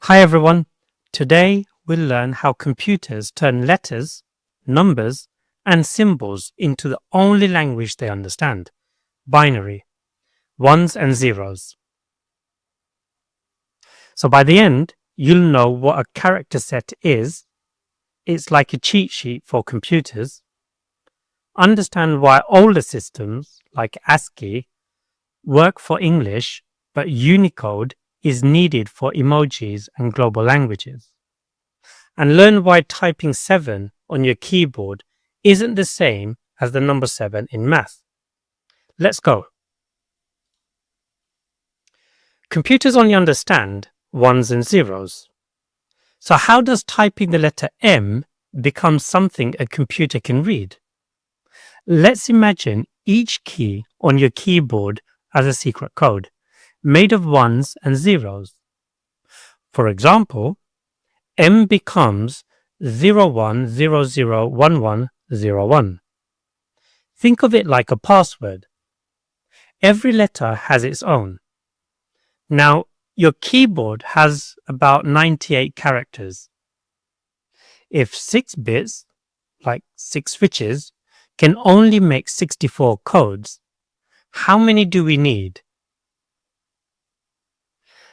Hi everyone. Today we'll learn how computers turn letters, numbers, and symbols into the only language they understand, binary, ones and zeros. So by the end, you'll know what a character set is. It's like a cheat sheet for computers. Understand why older systems, like ASCII, work for English, but Unicode is needed for emojis and global languages. And learn why typing 7 on your keyboard isn't the same as the number 7 in math. Let's go. Computers only understand ones and zeros. So how does typing the letter M become something a computer can read? Let's imagine each key on your keyboard as a secret code, made of ones and zeros. For example, M becomes 01001101. Think of it like a password. Every letter has its own. Now, your keyboard has about 98 characters. If 6 bits, like 6 switches, can only make 64 codes, how many do we need?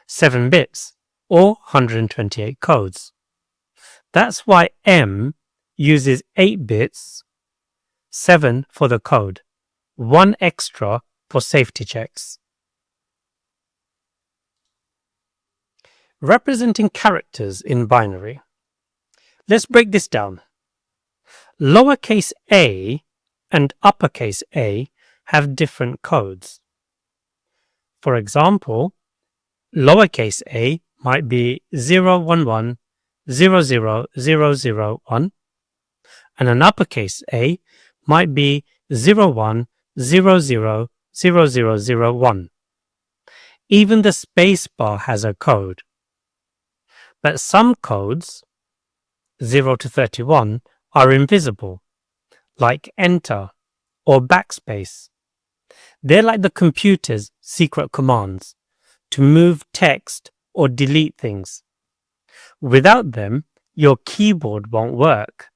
7 bits, or 128 codes. That's why M uses 8 bits, 7 for the code, 1 extra for safety checks. Representing characters in binary. Let's break this down. Lowercase a and uppercase A have different codes. For example, lowercase a might be 011000001, and an uppercase A might be 01000001. Even the spacebar has a code. But some codes, 0 to 31, are invisible, like enter or backspace. They're like the computer's secret commands to move text or delete things. Without them, your keyboard won't work.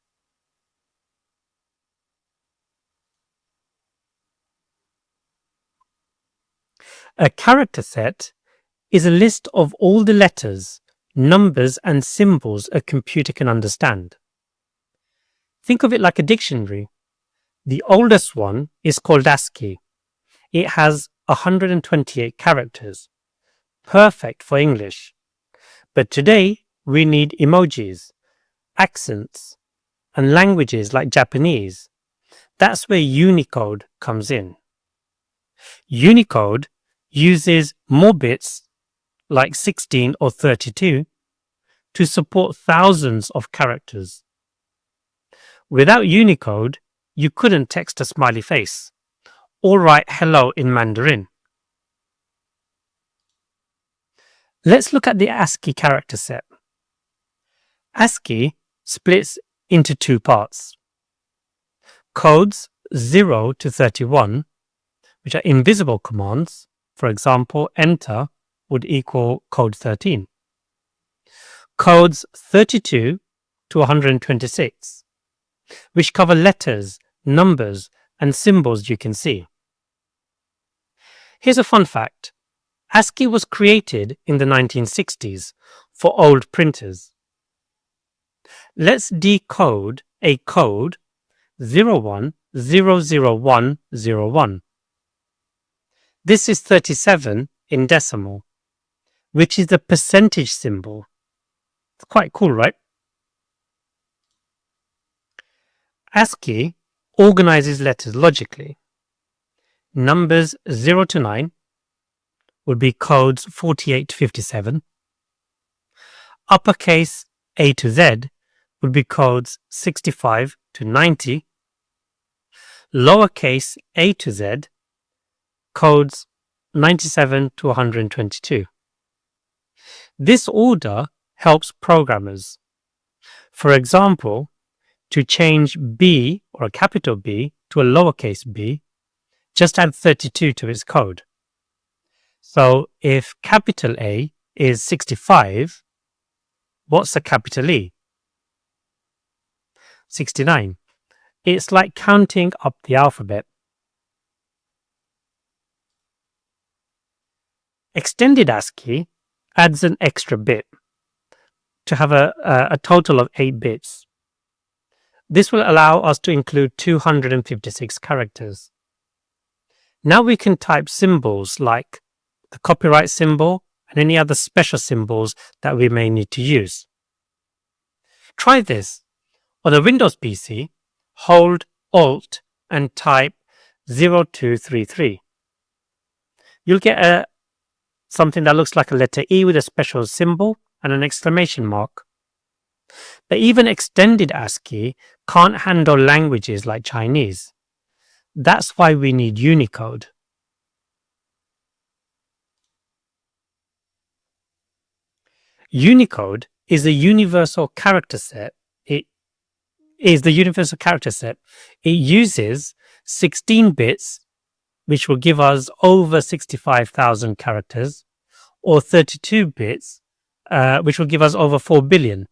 A character set is a list of all the letters, numbers, and symbols a computer can understand. Think of it like a dictionary. The oldest one is called ASCII. It has 128 characters, perfect for English. But today, we need emojis, accents, and languages like Japanese. That's where Unicode comes in. Unicode uses more bits, like 16 or 32, to support thousands of characters. Without Unicode, you couldn't text a smiley face or write hello in Mandarin. Let's look at the ASCII character set. ASCII splits into 2 parts. Codes 0 to 31, which are invisible commands. For example, enter would equal code 13. Codes 32 to 126, which cover letters, numbers, and symbols you can see. Here's a fun fact. ASCII was created in the 1960s for old printers. Let's decode a code 01000101. This is 37 in decimal, which is the percentage symbol. It's quite cool, right? ASCII organizes letters logically. Numbers 0 to 9 would be codes 48 to 57. Uppercase A to Z would be codes 65 to 90. Lowercase a to Z, codes 97 to 122. This order helps programmers. For example, to change B or a capital B to a lowercase b, just add 32 to its code. So if capital A is 65, What's a capital E? 69. It's like counting up the alphabet. Extended ASCII adds an extra bit to have a total of 8 bits. This will allow us to include 256 characters. Now we can type symbols like the copyright symbol and any other special symbols that we may need to use. Try this. On a Windows PC, hold Alt and type 0233. You'll get something that looks like a letter E with a special symbol and an exclamation mark. But even extended ASCII can't handle languages like Chinese. That's why we need Unicode. Unicode is a universal character set. It uses 16 bits, which will give us over 65,000 characters, or 32 bits, which will give us over 4 billion,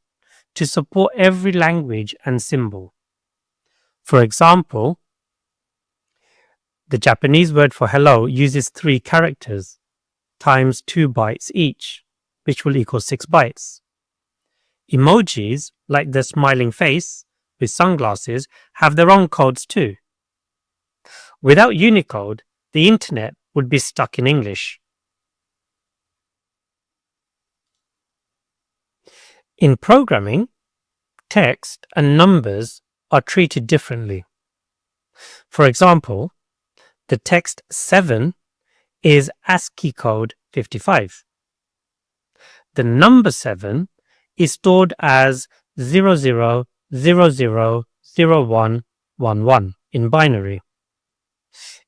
to support every language and symbol. For example, the Japanese word for hello uses 3 characters times 2 bytes each, which will equal 6 bytes. Emojis, like the smiling face with sunglasses, have their own codes too. Without Unicode, the internet would be stuck in English. In programming, text and numbers are treated differently. For example, the text 7 is ASCII code 55. The number 7 is stored as 00000111 in binary.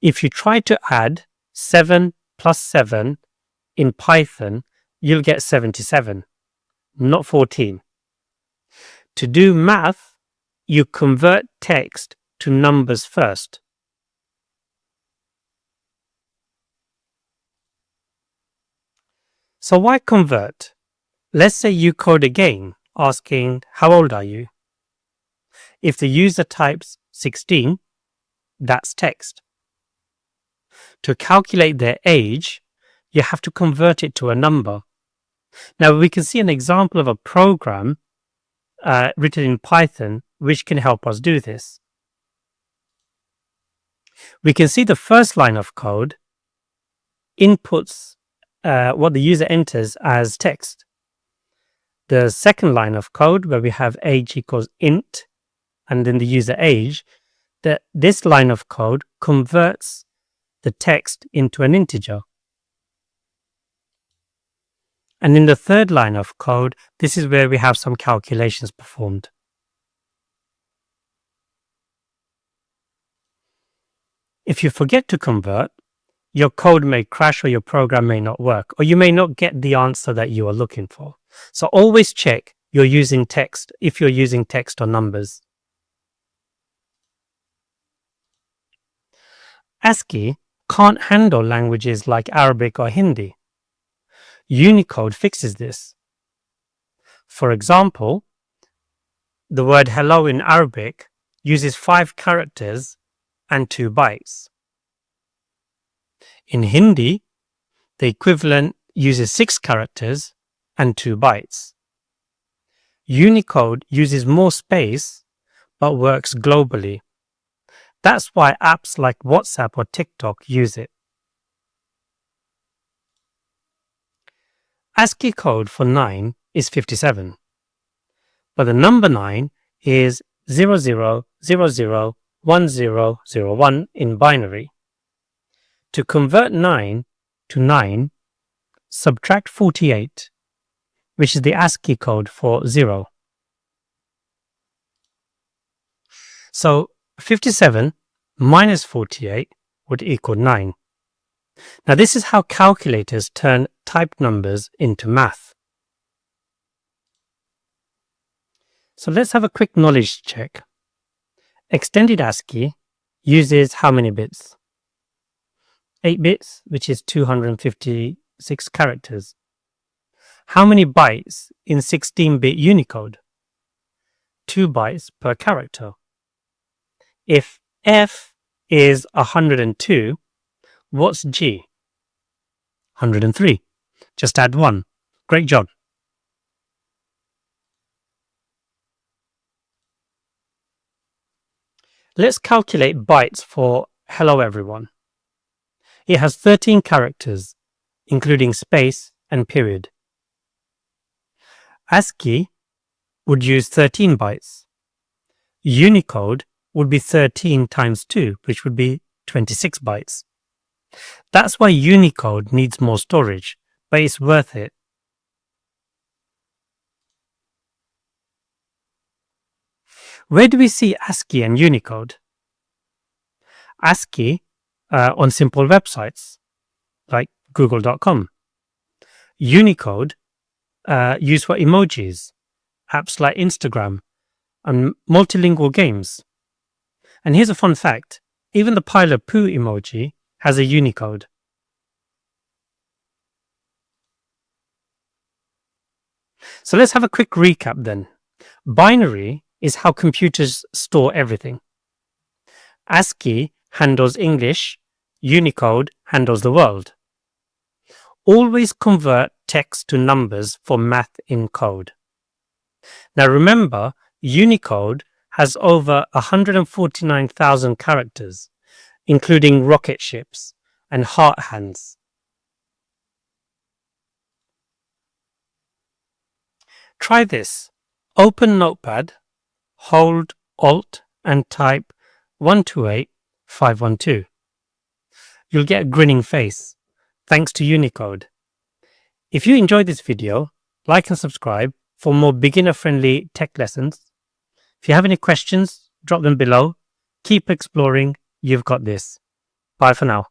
If you try to add 7 plus 7 in Python, you'll get 77, not 14. To do math, you convert text to numbers first. So why convert? Let's say you code a game asking, how old are you? If the user types 16, that's text. To calculate their age, you have to convert it to a number. Now we can see an example of a program written in Python which can help us do this. We can see the first line of code inputs what the user enters as text. The second line of code, where we have age equals int and then the user age, this line of code converts the text into an integer. And in the third line of code, this is where we have some calculations performed. If you forget to convert, your code may crash or your program may not work, or you may not get the answer that you are looking for. So always check you're using text if you're using text or numbers. ASCII can't handle languages like Arabic or Hindi. Unicode fixes this. For example, the word hello in Arabic uses 5 characters and 2 bytes. In Hindi, the equivalent uses 6 characters and 2 bytes. Unicode uses more space but works globally. That's why apps like WhatsApp or TikTok use it. ASCII code for 9 is 57, but the number 9 is 00001001 in binary. To convert 9 to 9, subtract 48, which is the ASCII code for 0. So 57 minus 48 would equal 9. Now this is how calculators turn typed numbers into math. So let's have a quick knowledge check. Extended ASCII uses how many bits? 8 bits, which is 256 characters. How many bytes in 16-bit Unicode? 2 bytes per character. If F is 102, what's G? 103. Just add 1. Great job. Let's calculate bytes for hello everyone. It has 13 characters, including space and period. ASCII would use 13 bytes. Unicode would be 13 times 2, which would be 26 bytes. That's why Unicode needs more storage, but it's worth it. Where do we see ASCII and Unicode? ASCII on simple websites like google.com. Unicode used for emojis, apps like Instagram, and multilingual games. And here's a fun fact, even the pile of poo emoji has a Unicode. So let's have a quick recap then. Binary is how computers store everything. ASCII handles English, Unicode handles the world. Always convert text to numbers for math in code. Now remember, Unicode has over 149,000 characters, including rocket ships and heart hands. Try this. Open Notepad, hold Alt and type 128512. You'll get a grinning face, thanks to Unicode. If you enjoyed this video, like and subscribe for more beginner-friendly tech lessons. If you have any questions, drop them below. Keep exploring. You've got this. Bye for now.